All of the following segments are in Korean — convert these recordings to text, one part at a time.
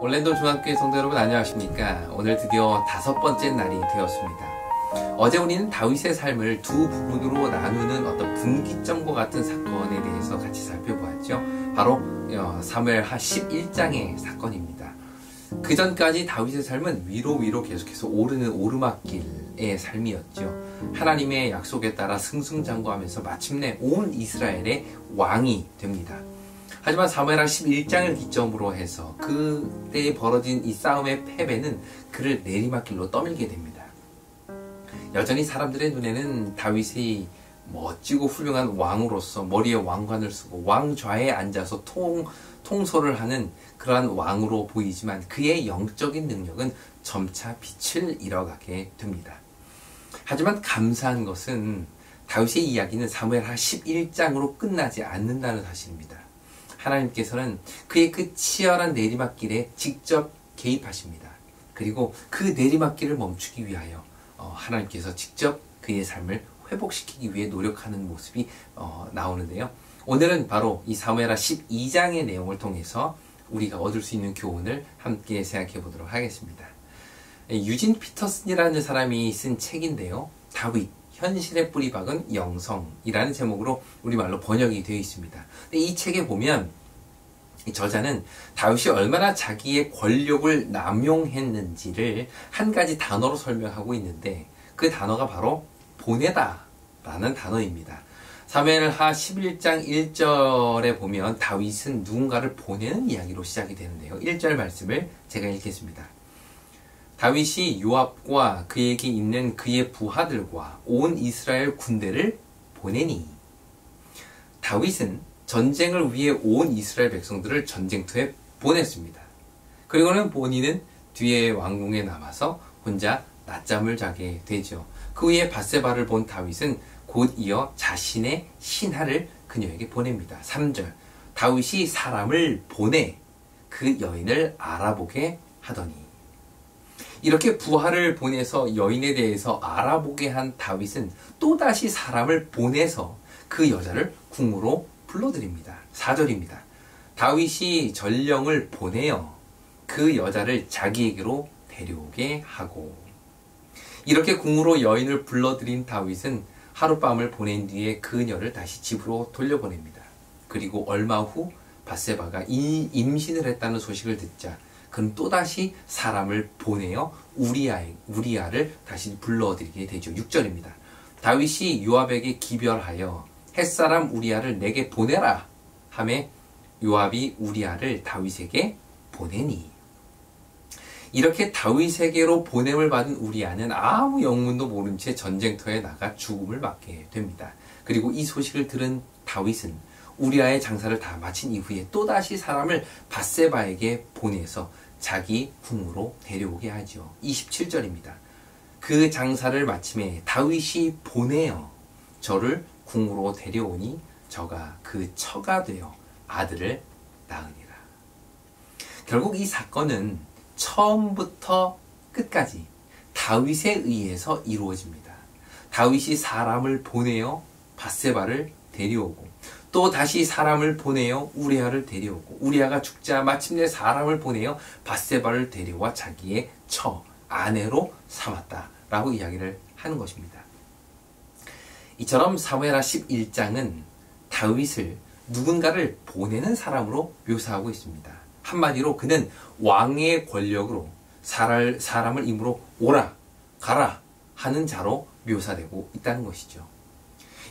올랜도 중학교의 성도 여러분 안녕하십니까? 오늘 드디어 5번째 날이 되었습니다. 어제 우리는 다윗의 삶을 두 부분으로 나누는 어떤 분기점과 같은 사건에 대해서 같이 살펴보았죠. 바로 사무엘하 11장의 사건입니다. 그 전까지 다윗의 삶은 위로 계속해서 오르는 오르막길의 삶이었죠. 하나님의 약속에 따라 승승장구하면서 마침내 온 이스라엘의 왕이 됩니다. 하지만 사무엘하 11장을 기점으로 해서 그때에 벌어진 이 싸움의 패배는 그를 내리막길로 떠밀게 됩니다. 여전히 사람들의 눈에는 다윗이 멋지고 훌륭한 왕으로서 머리에 왕관을 쓰고 왕좌에 앉아서 통솔을 하는 그러한 왕으로 보이지만 그의 영적인 능력은 점차 빛을 잃어가게 됩니다. 하지만 감사한 것은 다윗의 이야기는 사무엘하 11장으로 끝나지 않는다는 사실입니다. 하나님께서는 그의 그 치열한 내리막길에 직접 개입하십니다. 그리고 그 내리막길을 멈추기 위하여 하나님께서 직접 그의 삶을 회복시키기 위해 노력하는 모습이 나오는데요. 오늘은 바로 이 사무엘하 12장의 내용을 통해서 우리가 얻을 수 있는 교훈을 함께 생각해 보도록 하겠습니다. 유진 피터슨이라는 사람이 쓴 책인데요. 다윗, 현실의 뿌리박은 영성이라는 제목으로 우리말로 번역이 되어 있습니다. 근데 이 책에 보면 이 저자는 다윗이 얼마나 자기의 권력을 남용했는지를 한 가지 단어로 설명하고 있는데 그 단어가 바로 보내다 라는 단어입니다. 사무엘하 11장 1절에 보면 다윗은 누군가를 보내는 이야기로 시작이 되는데요. 1절 말씀을 제가 읽겠습니다. 다윗이 요압과 그에게 있는 그의 부하들과 온 이스라엘 군대를 보내니 다윗은 전쟁을 위해 온 이스라엘 백성들을 전쟁터에 보냈습니다. 그리고는 본인은 뒤에 왕궁에 남아서 혼자 낮잠을 자게 되죠. 그 후에 밧세바를 본 다윗은 곧 이어 자신의 신하를 그녀에게 보냅니다. 3절 다윗이 사람을 보내 그 여인을 알아보게 하더니 이렇게 부하를 보내서 여인에 대해서 알아보게 한 다윗은 또다시 사람을 보내서 그 여자를 궁으로 불러들입니다. 4절입니다. 다윗이 전령을 보내어 그 여자를 자기에게로 데려오게 하고 이렇게 궁으로 여인을 불러들인 다윗은 하룻밤을 보낸 뒤에 그녀를 다시 집으로 돌려보냅니다. 그리고 얼마 후 밧세바가 임신을 했다는 소식을 듣자 그는 또다시 사람을 보내어 우리아를 다시 불러들이게 되죠. 6절입니다. 다윗이 요압에게 기별하여 햇사람 우리아를 내게 보내라 하매 요압이 우리아를 다윗에게 보내니 이렇게 다윗에게로 보냄을 받은 우리아는 아무 영문도 모른 채 전쟁터에 나가 죽음을 맞게 됩니다. 그리고 이 소식을 들은 다윗은 우리아의 장사를 다 마친 이후에 또다시 사람을 밧세바에게 보내서 자기 궁으로 데려오게 하죠. 27절입니다. 그 장사를 마침에 다윗이 보내어 저를 궁으로 데려오니 저가 그 처가 되어 아들을 낳으니라. 결국 이 사건은 처음부터 끝까지 다윗에 의해서 이루어집니다. 다윗이 사람을 보내어 밧세바를 데려오고 또 다시 사람을 보내어 우리아를 데려오고 우리아가 죽자 마침내 사람을 보내어 밧세바를 데려와 자기의 아내로 삼았다라고 이야기를 하는 것입니다. 이처럼 사무엘하 11장은 다윗을 누군가를 보내는 사람으로 묘사하고 있습니다. 한마디로 그는 왕의 권력으로 사람을 임으로 오라 가라 하는 자로 묘사되고 있다는 것이죠.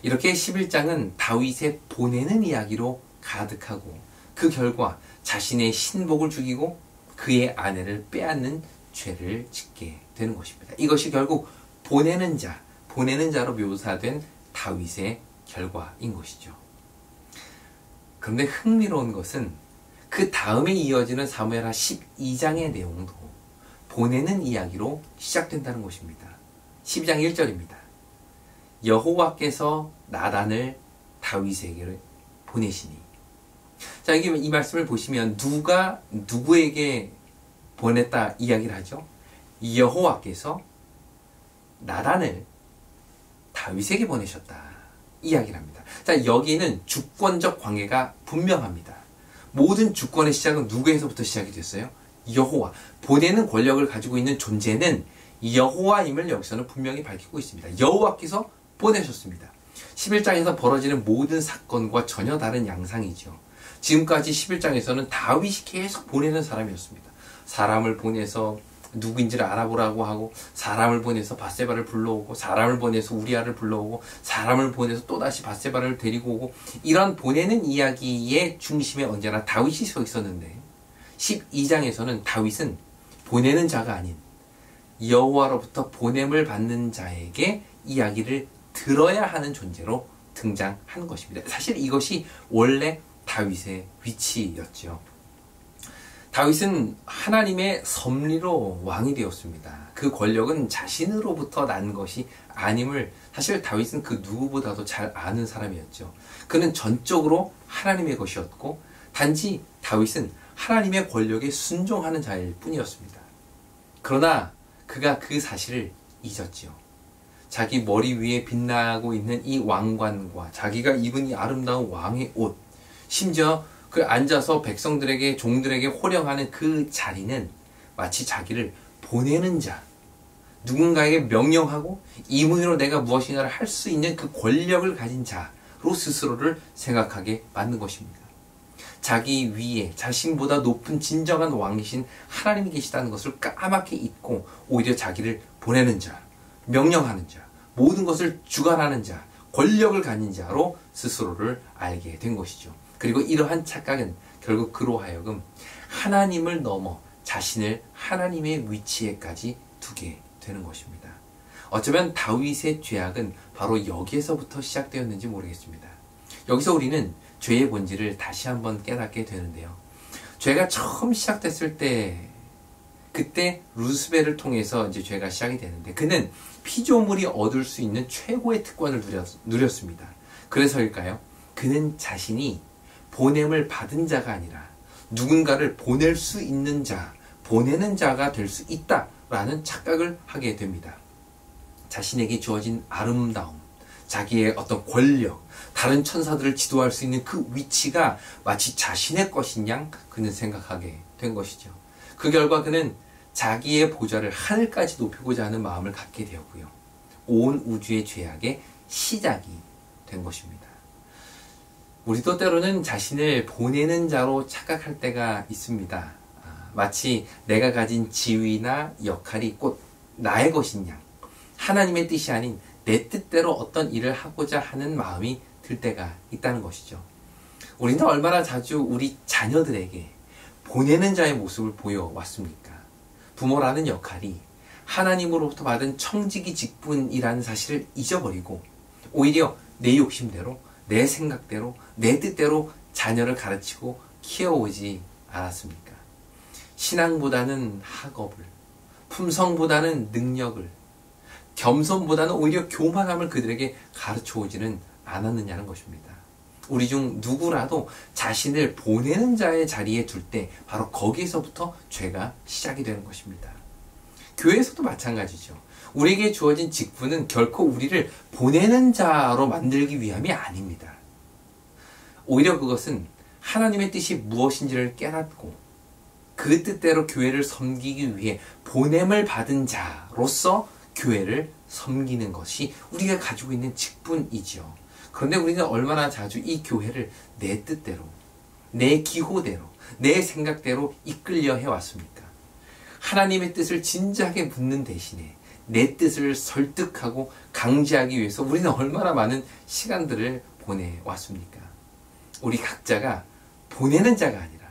이렇게 11장은 다윗의 보내는 이야기로 가득하고 그 결과 자신의 신복을 죽이고 그의 아내를 빼앗는 죄를 짓게 되는 것입니다. 이것이 결국 보내는 자로 묘사된 다윗의 결과인 것이죠. 그런데 흥미로운 것은 그 다음에 이어지는 사무엘하 12장의 내용도 보내는 이야기로 시작된다는 것입니다. 12장 1절입니다. 여호와께서 나단을 다윗에게 보내시니 자, 이 말씀을 보시면 누가 누구에게 보냈다 이야기를 하죠. 여호와께서 나단을 다윗에게 보내셨다 이야기를 합니다. 자, 여기는 주권적 관계가 분명합니다. 모든 주권의 시작은 누구에서부터 시작이 됐어요? 여호와, 보내는 권력을 가지고 있는 존재는 여호와임을 여기서는 분명히 밝히고 있습니다. 여호와께서 보내셨습니다. 11장에서 벌어지는 모든 사건과 전혀 다른 양상이죠. 지금까지 11장에서는 다윗이 계속 보내는 사람이었습니다. 사람을 보내서 누구인지를 알아보라고 하고, 사람을 보내서 밧세바를 불러오고, 사람을 보내서 우리아를 불러오고, 사람을 보내서 또다시 밧세바를 데리고 오고, 이런 보내는 이야기의 중심에 언제나 다윗이 서 있었는데 12장에서는 다윗은 보내는 자가 아닌 여호와로부터 보냄을 받는 자에게 이야기를 들어야 하는 존재로 등장하는 것입니다. 사실 이것이 원래 다윗의 위치였죠. 다윗은 하나님의 섭리로 왕이 되었습니다. 그 권력은 자신으로부터 난 것이 아님을 사실 다윗은 그 누구보다도 잘 아는 사람이었죠. 그는 전적으로 하나님의 것이었고 단지 다윗은 하나님의 권력에 순종하는 자일 뿐이었습니다. 그러나 그가 그 사실을 잊었지요. 자기 머리 위에 빛나고 있는 이 왕관과 자기가 입은 이 아름다운 왕의 옷, 심지어 그 앉아서 백성들에게 종들에게 호령하는 그 자리는 마치 자기를 보내는 자, 누군가에게 명령하고 임의로 내가 무엇인가를 할 수 있는 그 권력을 가진 자로 스스로를 생각하게 만든 것입니다. 자기 위에 자신보다 높은 진정한 왕이신 하나님이 계시다는 것을 까맣게 잊고 오히려 자기를 보내는 자, 명령하는 자, 모든 것을 주관하는 자, 권력을 가진 자로 스스로를 알게 된 것이죠. 그리고 이러한 착각은 결국 그로 하여금 하나님을 넘어 자신을 하나님의 위치에까지 두게 되는 것입니다. 어쩌면 다윗의 죄악은 바로 여기에서부터 시작되었는지 모르겠습니다. 여기서 우리는 죄의 본질을 다시 한번 깨닫게 되는데요. 죄가 처음 시작됐을 때, 그때 루스벨을 통해서 이제 죄가 시작이 되는데, 그는 피조물이 얻을 수 있는 최고의 특권을 누렸습니다. 그래서일까요? 그는 자신이 보냄을 받은 자가 아니라 누군가를 보낼 수 있는 자, 보내는 자가 될 수 있다라는 착각을 하게 됩니다. 자신에게 주어진 아름다움, 자기의 어떤 권력, 다른 천사들을 지도할 수 있는 그 위치가 마치 자신의 것인 양 그는 생각하게 된 것이죠. 그 결과 그는 자기의 보좌를 하늘까지 높이고자 하는 마음을 갖게 되었고요. 온 우주의 죄악의 시작이 된 것입니다. 우리도 때로는 자신을 보내는 자로 착각할 때가 있습니다. 마치 내가 가진 지위나 역할이 곧 나의 것인 양, 하나님의 뜻이 아닌 내 뜻대로 어떤 일을 하고자 하는 마음이 들 때가 있다는 것이죠. 우리는 얼마나 자주 우리 자녀들에게 보내는 자의 모습을 보여왔습니까? 부모라는 역할이 하나님으로부터 받은 청지기 직분이라는 사실을 잊어버리고 오히려 내 욕심대로, 내 생각대로, 내 뜻대로 자녀를 가르치고 키워오지 않았습니까? 신앙보다는 학업을, 품성보다는 능력을, 겸손보다는 오히려 교만함을 그들에게 가르쳐오지는 않았느냐는 것입니다. 우리 중 누구라도 자신을 보내는 자의 자리에 둘 때 바로 거기에서부터 죄가 시작이 되는 것입니다. 교회에서도 마찬가지죠. 우리에게 주어진 직분은 결코 우리를 보내는 자로 만들기 위함이 아닙니다. 오히려 그것은 하나님의 뜻이 무엇인지를 깨닫고 그 뜻대로 교회를 섬기기 위해 보냄을 받은 자로서 교회를 섬기는 것이 우리가 가지고 있는 직분이지요. 그런데 우리는 얼마나 자주 이 교회를 내 뜻대로, 내 기호대로, 내 생각대로 이끌려 해왔습니까? 하나님의 뜻을 진지하게 묻는 대신에 내 뜻을 설득하고 강제하기 위해서 우리는 얼마나 많은 시간들을 보내왔습니까? 우리 각자가 보내는 자가 아니라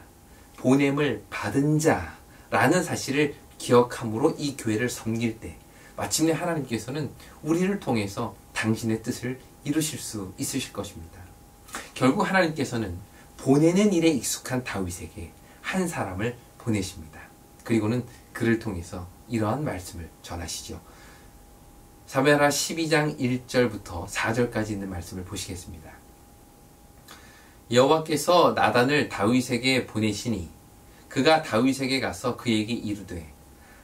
보냄을 받은 자라는 사실을 기억함으로 이 교회를 섬길 때 마침내 하나님께서는 우리를 통해서 당신의 뜻을 이루실 수 있으실 것입니다. 결국 하나님께서는 보내는 일에 익숙한 다윗에게 한 사람을 보내십니다. 그리고는 그를 통해서 이러한 말씀을 전하시죠. 사무엘하 12장 1절부터 4절까지 있는 말씀을 보시겠습니다. 여호와께서 나단을 다윗에게 보내시니 그가 다윗에게 가서 그에게 이르되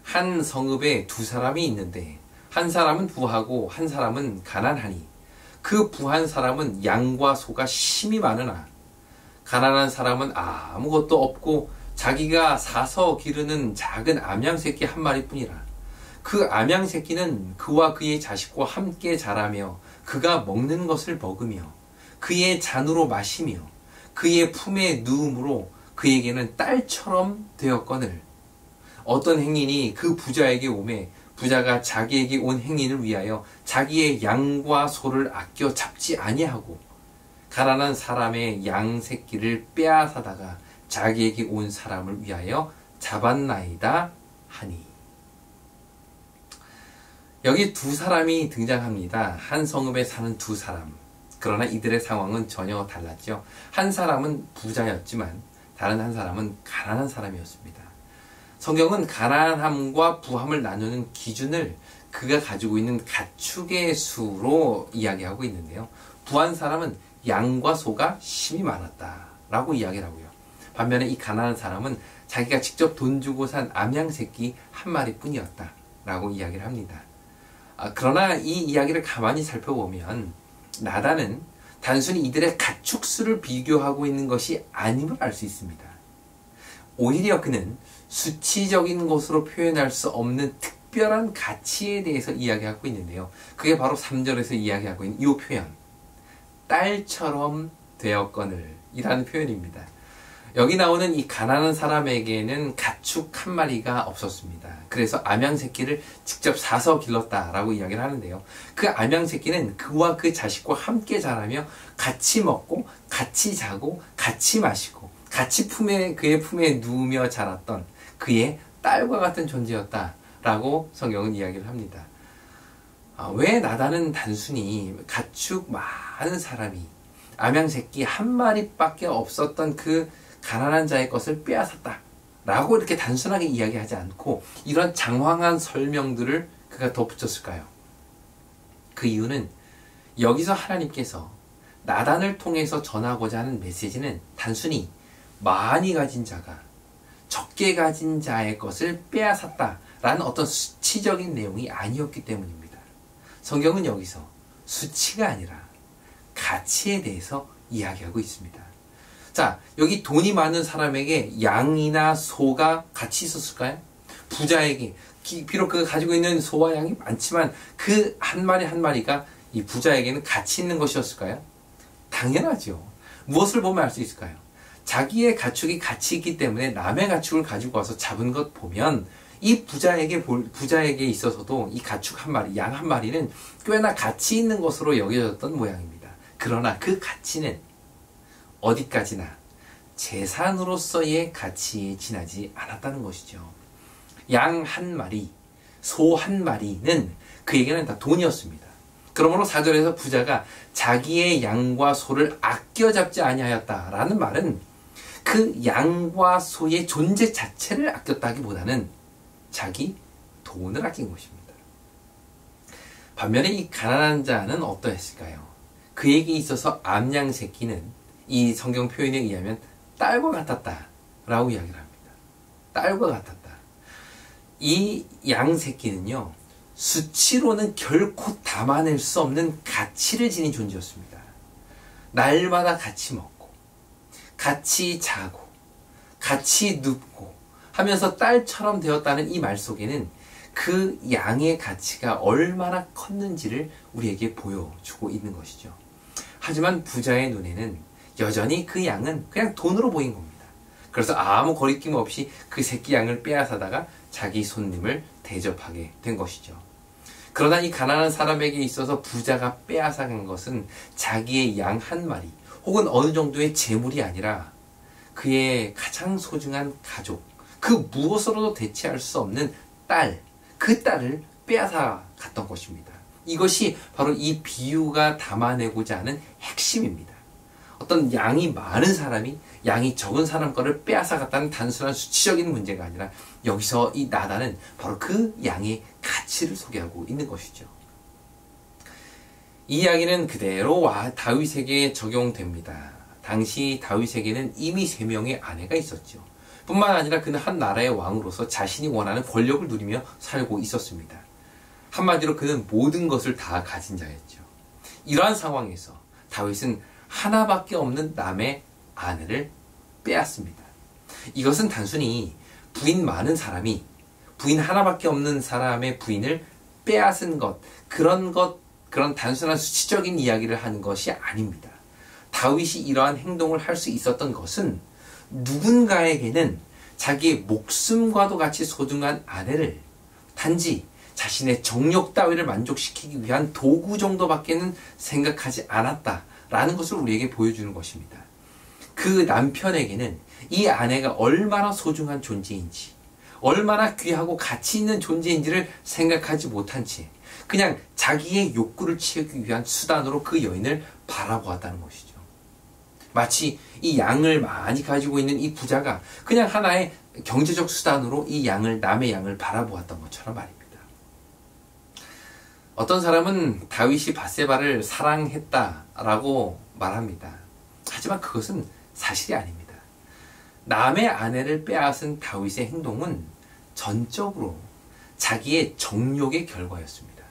한 성읍에 두 사람이 있는데 한 사람은 부하고 한 사람은 가난하니 그 부한 사람은 양과 소가 심히 많으나 가난한 사람은 아무것도 없고 자기가 사서 기르는 작은 암양 새끼 한 마리뿐이라. 그 암양 새끼는 그와 그의 자식과 함께 자라며 그가 먹는 것을 먹으며 그의 잔으로 마시며 그의 품에 누움으로 그에게는 딸처럼 되었거늘. 어떤 행인이 그 부자에게 오매 부자가 자기에게 온 행인을 위하여 자기의 양과 소를 아껴 잡지 아니하고 가난한 사람의 양 새끼를 빼앗아다가 자기에게 온 사람을 위하여 잡았나이다 하니. 여기 두 사람이 등장합니다. 한 성읍에 사는 두 사람. 그러나 이들의 상황은 전혀 달랐죠. 한 사람은 부자였지만 다른 한 사람은 가난한 사람이었습니다. 성경은 가난함과 부함을 나누는 기준을 그가 가지고 있는 가축의 수로 이야기하고 있는데요. 부한 사람은 양과 소가 심히 많았다라고 이야기를 하고요. 반면에 이 가난한 사람은 자기가 직접 돈 주고 산 암양 새끼 한 마리뿐이었다라고 이야기를 합니다. 그러나 이 이야기를 가만히 살펴보면 나단은 단순히 이들의 가축 수를 비교하고 있는 것이 아님을 알 수 있습니다. 오히려 그는 수치적인 것으로 표현할 수 없는 특별한 가치에 대해서 이야기하고 있는데요. 그게 바로 3절에서 이야기하고 있는 이 표현, 딸처럼 되었거늘 이라는 표현입니다. 여기 나오는 이 가난한 사람에게는 가축 한 마리가 없었습니다. 그래서 암양 새끼를 직접 사서 길렀다라고 이야기를 하는데요. 그 암양 새끼는 그와 그 자식과 함께 자라며 같이 먹고 같이 자고 같이 마시고 같이 그의 품에 누우며 자랐던 그의 딸과 같은 존재였다라고 성경은 이야기를 합니다. 왜 나단은 단순히 가축 많은 사람이 암양 새끼 한 마리밖에 없었던 그 가난한 자의 것을 빼앗았다 라고 이렇게 단순하게 이야기하지 않고 이런 장황한 설명들을 그가 덧붙였을까요? 그 이유는 여기서 하나님께서 나단을 통해서 전하고자 하는 메시지는 단순히 많이 가진 자가 적게 가진 자의 것을 빼앗았다라는 어떤 수치적인 내용이 아니었기 때문입니다. 성경은 여기서 수치가 아니라 가치에 대해서 이야기하고 있습니다. 자, 여기 돈이 많은 사람에게 양이나 소가 같이 있었을까요? 부자에게 비록 그가 가지고 있는 소와 양이 많지만 그 한 마리 한 마리가 이 부자에게는 가치 있는 것이었을까요? 당연하죠. 무엇을 보면 알 수 있을까요? 자기의 가축이 가치 있기 때문에 남의 가축을 가지고 와서 잡은 것 보면 이 부자에게 있어서도 이 가축 한 마리, 양 한 마리는 꽤나 가치 있는 것으로 여겨졌던 모양입니다. 그러나 그 가치는 어디까지나 재산으로서의 가치에 지나지 않았다는 것이죠. 양 한 마리, 소 한 마리는 그에게는 다 돈이었습니다. 그러므로 4절에서 부자가 자기의 양과 소를 아껴 잡지 아니하였다라는 말은 그 양과 소의 존재 자체를 아꼈다기보다는 자기 돈을 아낀 것입니다. 반면에 이 가난한 자는 어떠했을까요? 그에게 있어서 암양 새끼는 이 성경 표현에 의하면 딸과 같았다라고 이야기를 합니다. 딸과 같았다. 이 양 새끼는요, 수치로는 결코 담아낼 수 없는 가치를 지닌 존재였습니다. 날마다 같이 먹고, 같이 자고, 같이 눕고 하면서 딸처럼 되었다는 이 말 속에는 그 양의 가치가 얼마나 컸는지를 우리에게 보여주고 있는 것이죠. 하지만 부자의 눈에는 여전히 그 양은 그냥 돈으로 보인 겁니다. 그래서 아무 거리낌 없이 그 새끼 양을 빼앗아다가 자기 손님을 대접하게 된 것이죠. 그러나 이 가난한 사람에게 있어서 부자가 빼앗아간 것은 자기의 양 한 마리 혹은 어느 정도의 재물이 아니라 그의 가장 소중한 가족, 그 무엇으로도 대체할 수 없는 딸, 그 딸을 빼앗아 갔던 것입니다. 이것이 바로 이 비유가 담아내고자 하는 핵심입니다. 어떤 양이 많은 사람이 양이 적은 사람 거를 빼앗아 갔다는 단순한 수치적인 문제가 아니라 여기서 이 나단은 바로 그 양의 가치를 소개하고 있는 것이죠. 이 이야기는 그대로 다윗에게 적용됩니다. 당시 다윗에게는 이미 3명의 아내가 있었죠. 뿐만 아니라 그는 한 나라의 왕으로서 자신이 원하는 권력을 누리며 살고 있었습니다. 한마디로 그는 모든 것을 다 가진 자였죠. 이러한 상황에서 다윗은 하나밖에 없는 남의 아내를 빼앗습니다. 이것은 단순히 부인 많은 사람이 부인 하나밖에 없는 사람의 부인을 빼앗은 그런 단순한 수치적인 이야기를 하는 것이 아닙니다. 다윗이 이러한 행동을 할 수 있었던 것은 누군가에게는 자기의 목숨과도 같이 소중한 아내를 단지 자신의 정욕 따위를 만족시키기 위한 도구 정도밖에는 생각하지 않았다라는 것을 우리에게 보여주는 것입니다. 그 남편에게는 이 아내가 얼마나 소중한 존재인지, 얼마나 귀하고 가치 있는 존재인지를 생각하지 못한 채 그냥 자기의 욕구를 채우기 위한 수단으로 그 여인을 바라보았다는 것이죠. 마치 이 양을 많이 가지고 있는 이 부자가 그냥 하나의 경제적 수단으로 남의 양을 바라보았던 것처럼 말입니다. 어떤 사람은 다윗이 밧세바를 사랑했다라고 말합니다. 하지만 그것은 사실이 아닙니다. 남의 아내를 빼앗은 다윗의 행동은 전적으로 자기의 정욕의 결과였습니다.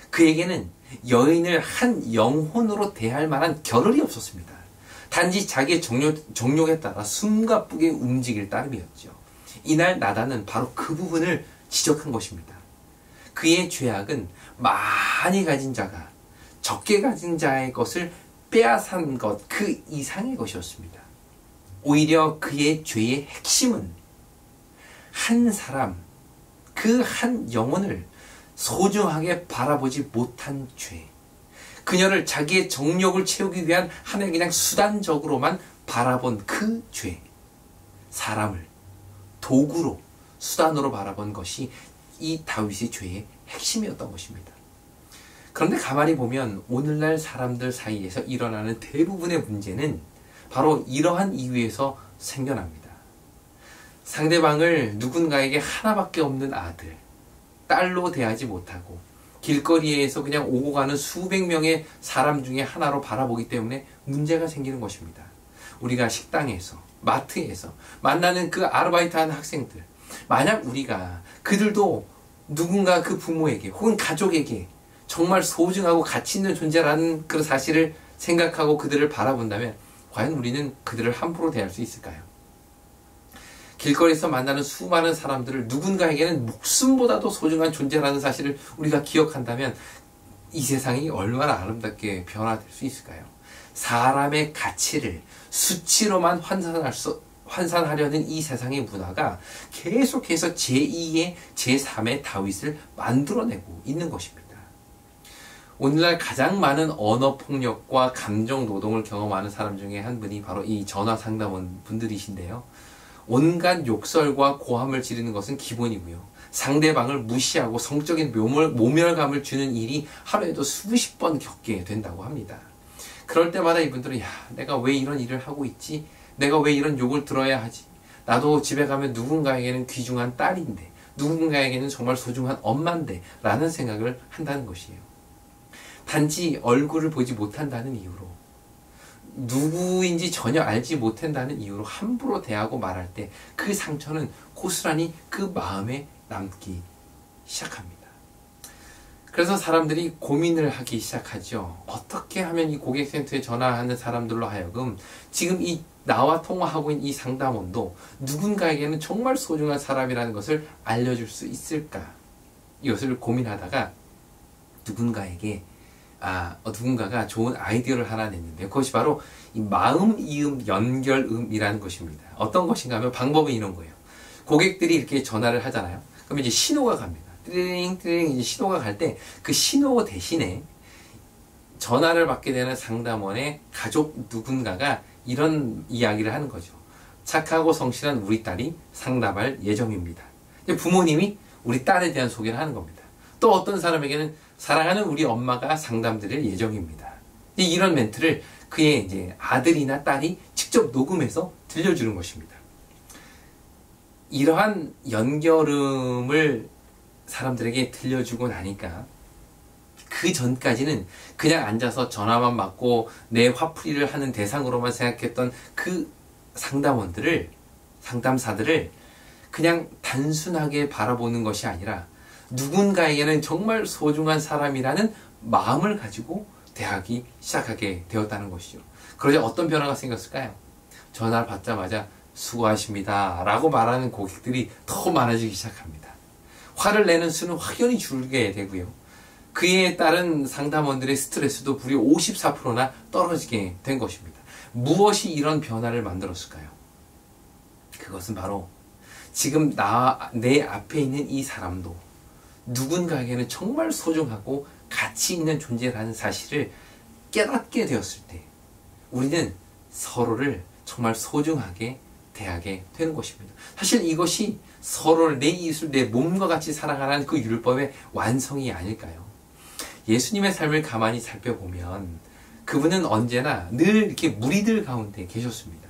그에게는 여인을 한 영혼으로 대할 만한 겨를이 없었습니다. 단지 자기의 정욕에 따라 숨가쁘게 움직일 따름이었죠. 이날 나단은 바로 그 부분을 지적한 것입니다. 그의 죄악은 많이 가진 자가 적게 가진 자의 것을 빼앗은 것 그 이상의 것이었습니다. 오히려 그의 죄의 핵심은 한 사람, 그 한 영혼을 소중하게 바라보지 못한 죄, 그녀를 자기의 정욕을 채우기 위한 하나의 그냥 수단적으로만 바라본 그 죄, 사람을 도구로, 수단으로 바라본 것이 이 다윗의 죄의 핵심이었던 것입니다. 그런데 가만히 보면 오늘날 사람들 사이에서 일어나는 대부분의 문제는 바로 이러한 이유에서 생겨납니다. 상대방을 누군가에게 하나밖에 없는 아들, 딸로 대하지 못하고 길거리에서 그냥 오고 가는 수백 명의 사람 중에 하나로 바라보기 때문에 문제가 생기는 것입니다. 우리가 식당에서, 마트에서 만나는 그 아르바이트하는 학생들, 만약 우리가 그들도 누군가 그 부모에게 혹은 가족에게 정말 소중하고 가치 있는 존재라는 그 사실을 생각하고 그들을 바라본다면 과연 우리는 그들을 함부로 대할 수 있을까요? 길거리에서 만나는 수많은 사람들을 누군가에게는 목숨보다도 소중한 존재라는 사실을 우리가 기억한다면 이 세상이 얼마나 아름답게 변화될 수 있을까요? 사람의 가치를 수치로만 환산하려는 이 세상의 문화가 계속해서 제2의 제3의 다윗을 만들어내고 있는 것입니다. 오늘날 가장 많은 언어폭력과 감정노동을 경험하는 사람 중에 한 분이 바로 이 전화상담원 분들이신데요. 온갖 욕설과 고함을 지르는 것은 기본이고요. 상대방을 무시하고 성적인 모멸감을 주는 일이 하루에도 수십 번 겪게 된다고 합니다. 그럴 때마다 이분들은 내가 왜 이런 일을 하고 있지? 내가 왜 이런 욕을 들어야 하지? 나도 집에 가면 누군가에게는 귀중한 딸인데, 누군가에게는 정말 소중한 엄마인데 라는 생각을 한다는 것이에요. 단지 얼굴을 보지 못한다는 이유로, 누구인지 전혀 알지 못한다는 이유로 함부로 대하고 말할 때 그 상처는 고스란히 그 마음에 남기 시작합니다. 그래서 사람들이 고민을 하기 시작하죠. 어떻게 하면 이 고객센터에 전화하는 사람들로 하여금 지금 나와 통화하고 있는 이 상담원도 누군가에게는 정말 소중한 사람이라는 것을 알려줄 수 있을까? 이것을 고민하다가 누군가가 좋은 아이디어를 하나 냈는데 그것이 바로 이 마음 이음 연결음이라는 것입니다. 어떤 것인가 하면 방법은 이런 거예요. 고객들이 이렇게 전화를 하잖아요. 그럼 이제 신호가 갑니다. 띠링 띠링 이제 신호가 갈 때 그 신호 대신에 전화를 받게 되는 상담원의 가족 누군가가 이런 이야기를 하는 거죠. 착하고 성실한 우리 딸이 상담할 예정입니다. 부모님이 우리 딸에 대한 소개를 하는 겁니다. 또 어떤 사람에게는 사랑하는 우리 엄마가 상담드릴 예정입니다. 이런 멘트를 그의 이제 아들이나 딸이 직접 녹음해서 들려주는 것입니다. 이러한 연결음을 사람들에게 들려주고 나니까 그 전까지는 그냥 앉아서 전화만 받고 내 화풀이를 하는 대상으로만 생각했던 그 상담사들을 그냥 단순하게 바라보는 것이 아니라 누군가에게는 정말 소중한 사람이라는 마음을 가지고 대하기 시작하게 되었다는 것이죠. 그러자 어떤 변화가 생겼을까요? 전화를 받자마자 수고하십니다 라고 말하는 고객들이 더 많아지기 시작합니다. 화를 내는 수는 확연히 줄게 되고요. 그에 따른 상담원들의 스트레스도 무려 54%나 떨어지게 된 것입니다. 무엇이 이런 변화를 만들었을까요? 그것은 바로 지금 내 앞에 있는 이 사람도 누군가에게는 정말 소중하고 가치 있는 존재라는 사실을 깨닫게 되었을 때 우리는 서로를 정말 소중하게 대하게 되는 것입니다. 사실 이것이 서로를 내 이웃을 내 몸과 같이 사랑하라는 그 율법의 완성이 아닐까요? 예수님의 삶을 가만히 살펴보면 그분은 언제나 늘 이렇게 무리들 가운데 계셨습니다.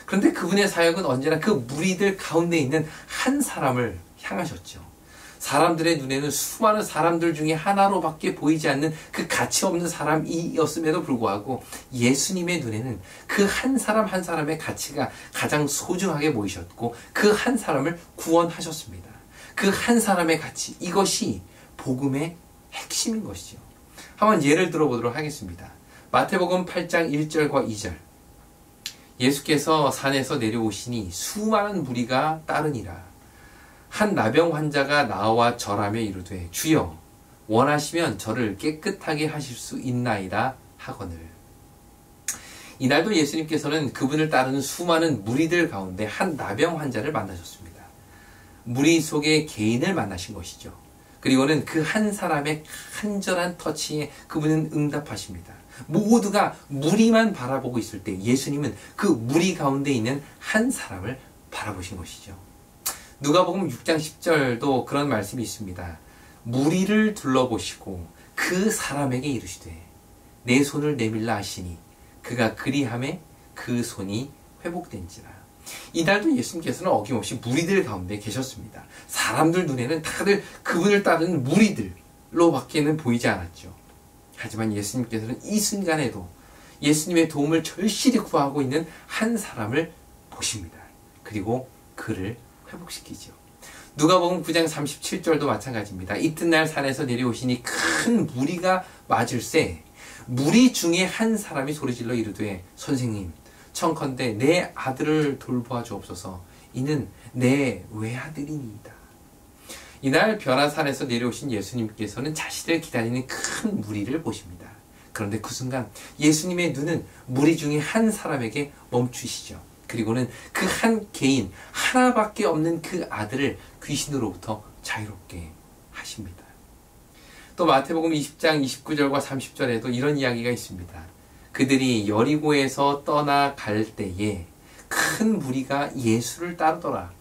그런데 그분의 사역은 언제나 그 무리들 가운데 있는 한 사람을 향하셨죠. 사람들의 눈에는 수많은 사람들 중에 하나로밖에 보이지 않는 그 가치 없는 사람이었음에도 불구하고 예수님의 눈에는 그 한 사람 한 사람의 가치가 가장 소중하게 보이셨고 그 한 사람을 구원하셨습니다. 그 한 사람의 가치, 이것이 복음의 핵심인 것이죠. 한번 예를 들어보도록 하겠습니다. 마태복음 8장 1절과 2절. 예수께서 산에서 내려오시니 수많은 무리가 따르니라. 한 나병 환자가 나와 절하며 이르되 주여 원하시면 저를 깨끗하게 하실 수 있나이다 하거늘. 이날도 예수님께서는 그분을 따르는 수많은 무리들 가운데 한 나병 환자를 만나셨습니다. 무리 속의 개인을 만나신 것이죠. 그리고는 그 한 사람의 간절한 터치에 그분은 응답하십니다. 모두가 무리만 바라보고 있을 때 예수님은 그 무리 가운데 있는 한 사람을 바라보신 것이죠. 누가복음 6장 10절도 그런 말씀이 있습니다. 무리를 둘러보시고 그 사람에게 이르시되 내 손을 내밀라 하시니 그가 그리하매 그 손이 회복된지라. 이날도 예수님께서는 어김없이 무리들 가운데 계셨습니다. 사람들 눈에는 다들 그분을 따르는 무리들로밖에는 보이지 않았죠. 하지만 예수님께서는 이 순간에도 예수님의 도움을 절실히 구하고 있는 한 사람을 보십니다. 그리고 그를 회복시키죠. 누가복음 9장 37절도 마찬가지입니다. 이튿날 산에서 내려오시니 큰 무리가 맞을세 무리 중에 한 사람이 소리질러 이르되 선생님 청컨대 내 아들을 돌보아 주옵소서 이는 내 외아들이니이다. 이날 변화산에서 내려오신 예수님께서는 자신을 기다리는 큰 무리를 보십니다. 그런데 그 순간 예수님의 눈은 무리 중에 한 사람에게 멈추시죠. 그리고는 그 한 개인 하나밖에 없는 그 아들을 귀신으로부터 자유롭게 하십니다. 또 마태복음 20장 29절과 30절에도 이런 이야기가 있습니다. 그들이 여리고에서 떠나갈 때에 큰 무리가 예수를 따르더라.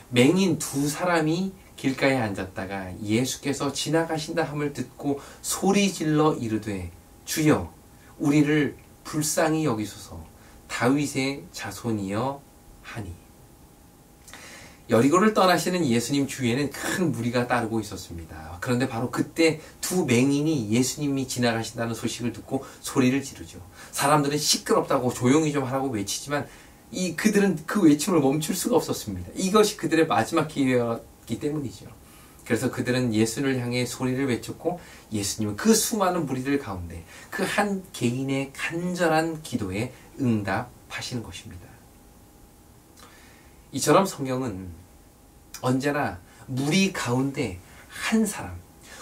맹인 두 사람이 길가에 앉았다가 예수께서 지나가신다 함을 듣고 소리질러 이르되 주여 우리를 불쌍히 여기소서 다윗의 자손이여 하니. 여리고를 떠나시는 예수님 주위에는 큰 무리가 따르고 있었습니다. 그런데 바로 그때 두 맹인이 예수님이 지나가신다는 소식을 듣고 소리를 지르죠. 사람들은 시끄럽다고 조용히 좀 하라고 외치지만 그들은 그 외침을 멈출 수가 없었습니다. 이것이 그들의 마지막 기회였기 때문이죠. 그래서 그들은 예수를 향해 소리를 외쳤고 예수님은 그 수많은 무리들 가운데 그 한 개인의 간절한 기도에 응답하시는 것입니다. 이처럼 성경은 언제나 무리 가운데 한 사람,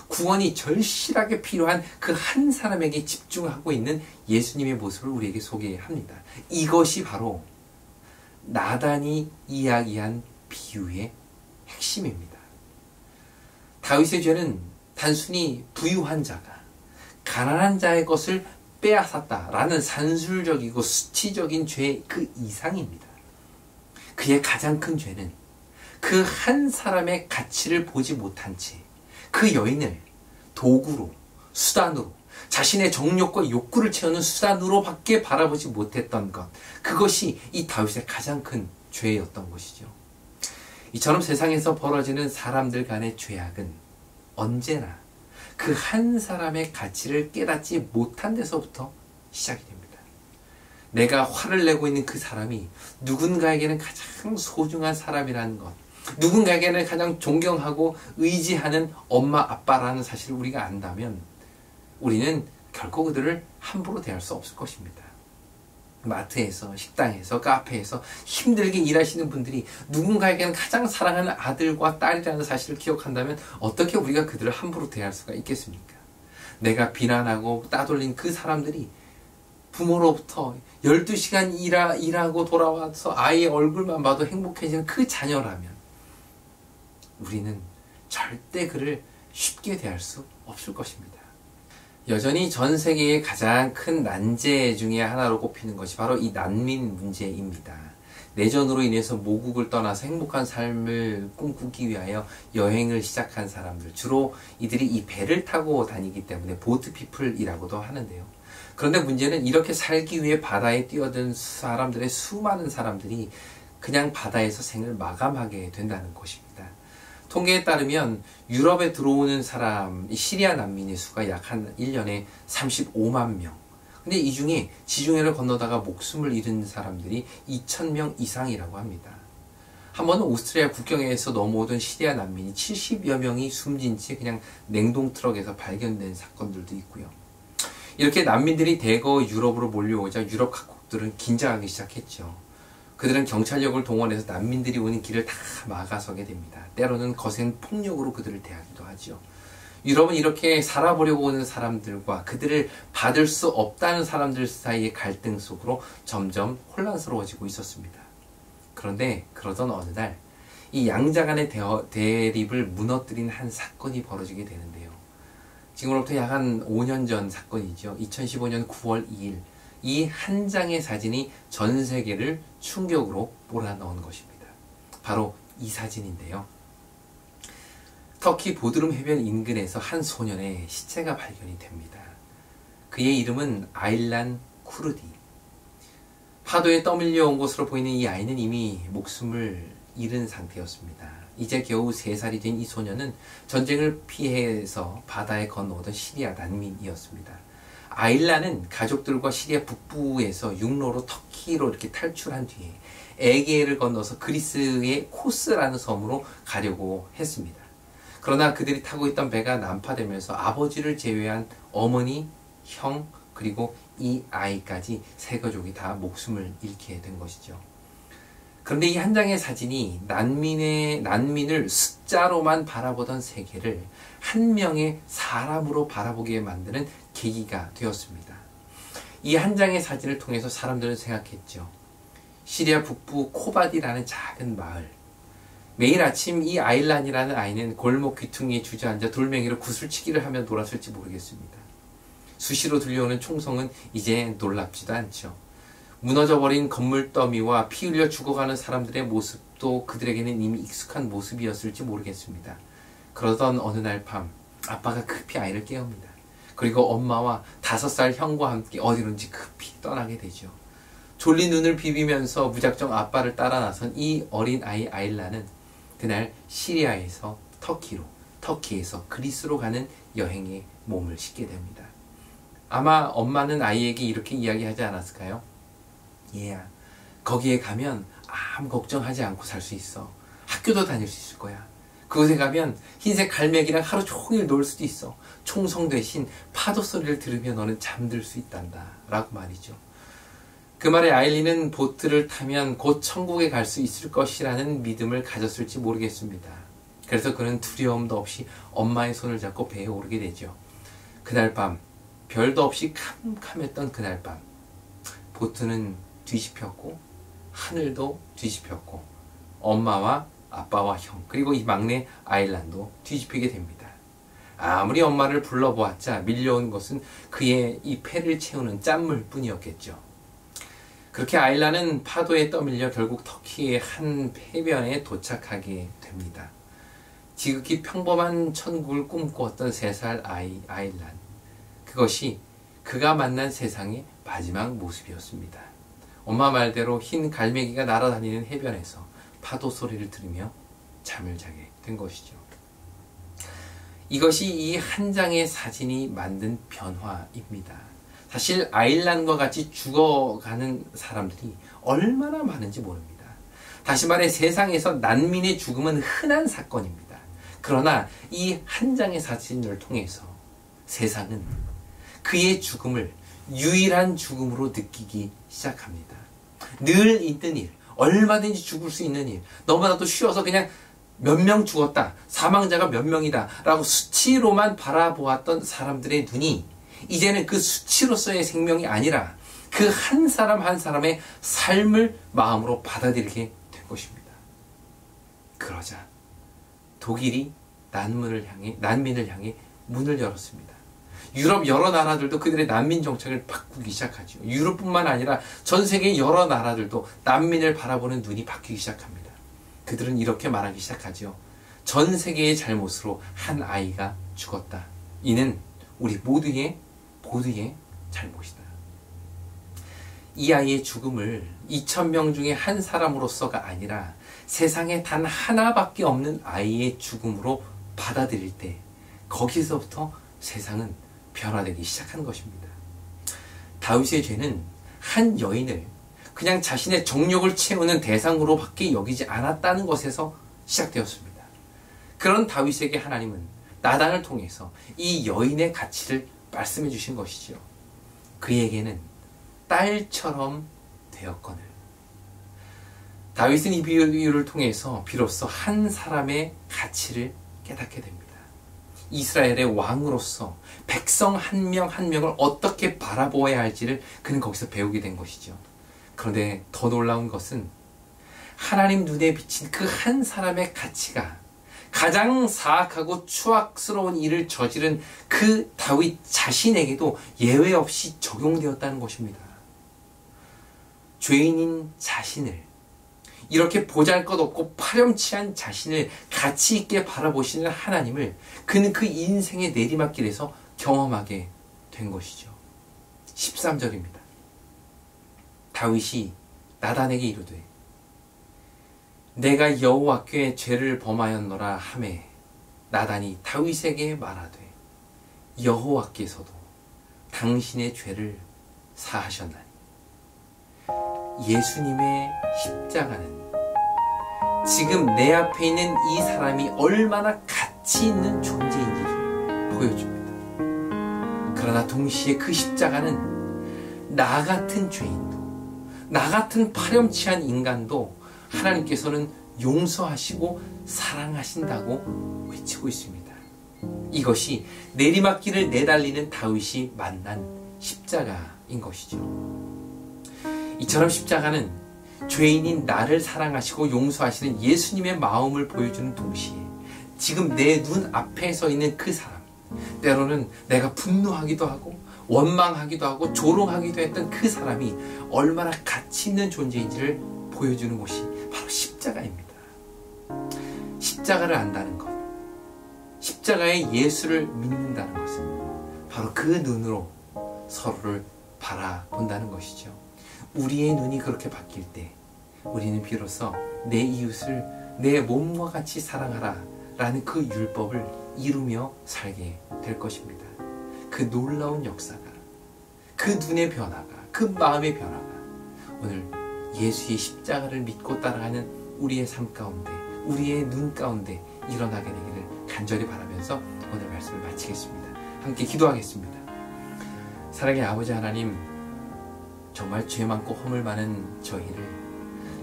구원이 절실하게 필요한 그 한 사람에게 집중하고 있는 예수님의 모습을 우리에게 소개합니다. 이것이 바로 나단이 이야기한 비유의 핵심입니다. 다윗의 죄는 단순히 부유한 자가 가난한 자의 것을 빼앗았다라는 산술적이고 수치적인 죄의 그 이상입니다. 그의 가장 큰 죄는 그 한 사람의 가치를 보지 못한 채 그 여인을 도구로, 수단으로, 자신의 정욕과 욕구를 채우는 수단으로밖에 바라보지 못했던 것, 그것이 이 다윗의 가장 큰 죄였던 것이죠. 이처럼 세상에서 벌어지는 사람들 간의 죄악은 언제나 그 한 사람의 가치를 깨닫지 못한 데서부터 시작이 됩니다. 내가 화를 내고 있는 그 사람이 누군가에게는 가장 소중한 사람이라는 것, 누군가에게는 가장 존경하고 의지하는 엄마, 아빠라는 사실을 우리가 안다면 우리는 결코 그들을 함부로 대할 수 없을 것입니다. 마트에서, 식당에서, 카페에서 힘들게 일하시는 분들이 누군가에게는 가장 사랑하는 아들과 딸이라는 사실을 기억한다면 어떻게 우리가 그들을 함부로 대할 수가 있겠습니까? 내가 비난하고 따돌린 그 사람들이 부모로부터 12시간 일하고 돌아와서 아이의 얼굴만 봐도 행복해지는 그 자녀라면 우리는 절대 그를 쉽게 대할 수 없을 것입니다. 여전히 전 세계의 가장 큰 난제 중에 하나로 꼽히는 것이 바로 이 난민 문제입니다. 내전으로 인해서 모국을 떠나서 행복한 삶을 꿈꾸기 위하여 여행을 시작한 사람들, 주로 이들이 이 배를 타고 다니기 때문에 보트피플이라고도 하는데요. 그런데 문제는 이렇게 살기 위해 바다에 뛰어든 사람들의 수많은 사람들이 그냥 바다에서 생을 마감하게 된다는 것입니다. 통계에 따르면 유럽에 들어오는 사람, 시리아 난민의 수가 약 한 1년에 35만 명. 근데 이 중에 지중해를 건너다가 목숨을 잃은 사람들이 2,000명 이상이라고 합니다. 한 번은 오스트리아 국경에서 넘어오던 시리아 난민이 70여 명이 숨진 채 그냥 냉동 트럭에서 발견된 사건들도 있고요. 이렇게 난민들이 대거 유럽으로 몰려오자 유럽 각국들은 긴장하기 시작했죠. 그들은 경찰력을 동원해서 난민들이 오는 길을 다 막아서게 됩니다. 때로는 거센 폭력으로 그들을 대하기도 하죠. 유럽은 이렇게 살아보려고 오는 사람들과 그들을 받을 수 없다는 사람들 사이의 갈등 속으로 점점 혼란스러워지고 있었습니다. 그런데 그러던 어느 날 이 양자 간의 대립을 무너뜨린 한 사건이 벌어지게 되는데요. 지금으로부터 약 한 5년 전 사건이죠. 2015년 9월 2일 이 한 장의 사진이 전 세계를 충격으로 몰아넣은 것입니다. 바로 이 사진인데요. 터키 보드름 해변 인근에서 한 소년의 시체가 발견이 됩니다. 그의 이름은 아일란 쿠르디. 파도에 떠밀려 온 것으로 보이는 이 아이는 이미 목숨을 잃은 상태였습니다. 이제 겨우 3살이 된 이 소년은 전쟁을 피해서 바다에 건너오던 시리아 난민이었습니다. 아일란은 가족들과 시리아 북부에서 육로로 터키로 이렇게 탈출한 뒤에 에게해를 건너서 그리스의 코스라는 섬으로 가려고 했습니다. 그러나 그들이 타고 있던 배가 난파되면서 아버지를 제외한 어머니, 형, 그리고 이 아이까지 세 가족이 다 목숨을 잃게 된 것이죠. 그런데 이 한 장의 사진이 난민을 숫자로만 바라보던 세계를 한 명의 사람으로 바라보게 만드는 계기가 되었습니다. 이 한 장의 사진을 통해서 사람들은 생각했죠. 시리아 북부 코바디라는 작은 마을. 매일 아침 이 아일란이라는 아이는 골목 귀퉁이에 주저앉아 돌멩이로 구슬치기를 하며 놀았을지 모르겠습니다. 수시로 들려오는 총성은 이제 놀랍지도 않죠. 무너져버린 건물 더미와 피 흘려 죽어가는 사람들의 모습도 그들에게는 이미 익숙한 모습이었을지 모르겠습니다. 그러던 어느 날 밤 아빠가 급히 아이를 깨웁니다. 그리고 엄마와 5살 형과 함께 어디론지 급히 떠나게 되죠. 졸린 눈을 비비면서 무작정 아빠를 따라 나선 이 어린 아이 아일라는 그날 시리아에서 터키에서 그리스로 가는 여행에 몸을 싣게 됩니다. 아마 엄마는 아이에게 이렇게 이야기하지 않았을까요? 얘야, 거기에 가면 아무 걱정하지 않고 살 수 있어. 학교도 다닐 수 있을 거야. 그곳에 가면 흰색 갈매기랑 하루 종일 놀 수도 있어. 총성 대신 파도 소리를 들으며 너는 잠들 수 있단다. 라고 말이죠. 그 말에 아일리는 보트를 타면 곧 천국에 갈 수 있을 것이라는 믿음을 가졌을지 모르겠습니다. 그래서 그는 두려움도 없이 엄마의 손을 잡고 배에 오르게 되죠. 그날 밤, 별도 없이 캄캄했던 그날 밤, 보트는 뒤집혔고 하늘도 뒤집혔고 엄마와 아빠와 형 그리고 이 막내 아일란도 뒤집히게 됩니다. 아무리 엄마를 불러보았자 밀려온 것은 그의 이 폐를 채우는 짠물 뿐이었겠죠. 그렇게 아일란은 파도에 떠밀려 결국 터키의 한 해변에 도착하게 됩니다. 지극히 평범한 천국을 꿈꾸었던 3살 아일란. 그것이 그가 만난 세상의 마지막 모습이었습니다. 엄마 말대로 흰 갈매기가 날아다니는 해변에서 파도 소리를 들으며 잠을 자게 된 것이죠. 이것이 이 한 장의 사진이 만든 변화입니다. 사실 아일란과 같이 죽어가는 사람들이 얼마나 많은지 모릅니다. 다시 말해 세상에서 난민의 죽음은 흔한 사건입니다. 그러나 이 한 장의 사진을 통해서 세상은 그의 죽음을 유일한 죽음으로 느끼기 시작합니다. 늘 있는 일, 얼마든지 죽을 수 있는 일, 너무나도 쉬워서 그냥 몇 명 죽었다, 사망자가 몇 명이다 라고 수치로만 바라보았던 사람들의 눈이 이제는 그 수치로서의 생명이 아니라 그 한 사람 한 사람의 삶을 마음으로 받아들이게 된 것입니다. 그러자 독일이 난민을 향해 문을 열었습니다. 유럽 여러 나라들도 그들의 난민 정책을 바꾸기 시작하죠. 유럽뿐만 아니라 전 세계 여러 나라들도 난민을 바라보는 눈이 바뀌기 시작합니다. 그들은 이렇게 말하기 시작하죠. 전 세계의 잘못으로 한 아이가 죽었다. 이는 우리 모두의 잘못이다. 이 아이의 죽음을 2,000명 중에 한 사람으로서가 아니라 세상에 단 하나밖에 없는 아이의 죽음으로 받아들일 때 거기서부터 세상은 변화되기 시작한 것입니다. 다윗의 죄는 한 여인을 그냥 자신의 정욕을 채우는 대상으로밖에 여기지 않았다는 것에서 시작되었습니다. 그런 다윗에게 하나님은 나단을 통해서 이 여인의 가치를 말씀해 주신 것이지요. 그에게는 딸처럼 되었거늘. 다윗은 이 비유를 통해서 비로소 한 사람의 가치를 깨닫게 됩니다. 이스라엘의 왕으로서 백성 한 명 한 명을 어떻게 바라보아야 할지를 그는 거기서 배우게 된 것이죠. 그런데 더 놀라운 것은 하나님 눈에 비친 그 한 사람의 가치가 가장 사악하고 추악스러운 일을 저지른 그 다윗 자신에게도 예외 없이 적용되었다는 것입니다. 죄인인 자신을, 이렇게 보잘것없고 파렴치한 자신을 가치 있게 바라보시는 하나님을 그는 그 인생의 내리막길에서 경험하게 된 것이죠. 13절입니다. 다윗이 나단에게 이르되 내가 여호와께 죄를 범하였노라 하매 나단이 다윗에게 말하되 여호와께서도 당신의 죄를 사하셨나니. 예수님의 십자가는 지금 내 앞에 있는 이 사람이 얼마나 가치 있는 존재인지를 보여줍니다. 그러나 동시에 그 십자가는 나 같은 죄인도, 나 같은 파렴치한 인간도 하나님께서는 용서하시고 사랑하신다고 외치고 있습니다. 이것이 내리막길을 내달리는 다윗이 만난 십자가인 것이죠. 이처럼 십자가는 죄인인 나를 사랑하시고 용서하시는 예수님의 마음을 보여주는 동시에 지금 내 눈 앞에 서 있는 그 사람, 때로는 내가 분노하기도 하고 원망하기도 하고 조롱하기도 했던 그 사람이 얼마나 가치 있는 존재인지를 보여주는 것이 바로 십자가입니다. 십자가를 안다는 것, 십자가의 예수를 믿는다는 것은 바로 그 눈으로 서로를 바라본다는 것이죠. 우리의 눈이 그렇게 바뀔 때 우리는 비로소 내 이웃을 내 몸과 같이 사랑하라 라는 그 율법을 이루며 살게 될 것입니다. 그 놀라운 역사가, 그 눈의 변화가, 그 마음의 변화가 오늘 예수의 십자가를 믿고 따라가는 우리의 삶 가운데, 우리의 눈 가운데 일어나게 되기를 간절히 바라면서 오늘 말씀을 마치겠습니다. 함께 기도하겠습니다. 사랑의 아버지 하나님, 정말 죄 많고 허물 많은 저희를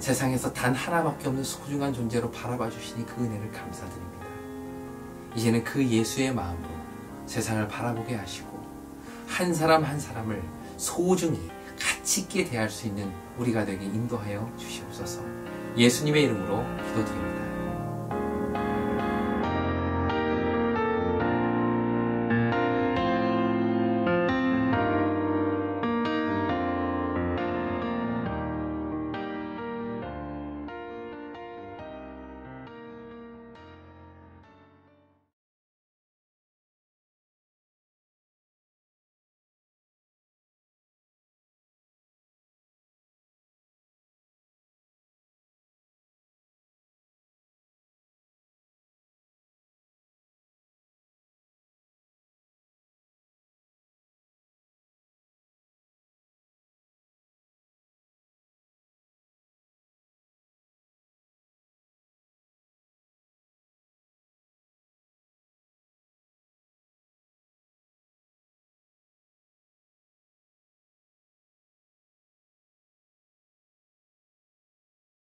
세상에서 단 하나밖에 없는 소중한 존재로 바라봐 주시니 그 은혜를 감사드립니다. 이제는 그 예수의 마음으로 세상을 바라보게 하시고 한 사람 한 사람을 소중히 가치 있게 대할 수 있는 우리가 되게 인도하여 주시옵소서. 예수님의 이름으로 기도드립니다.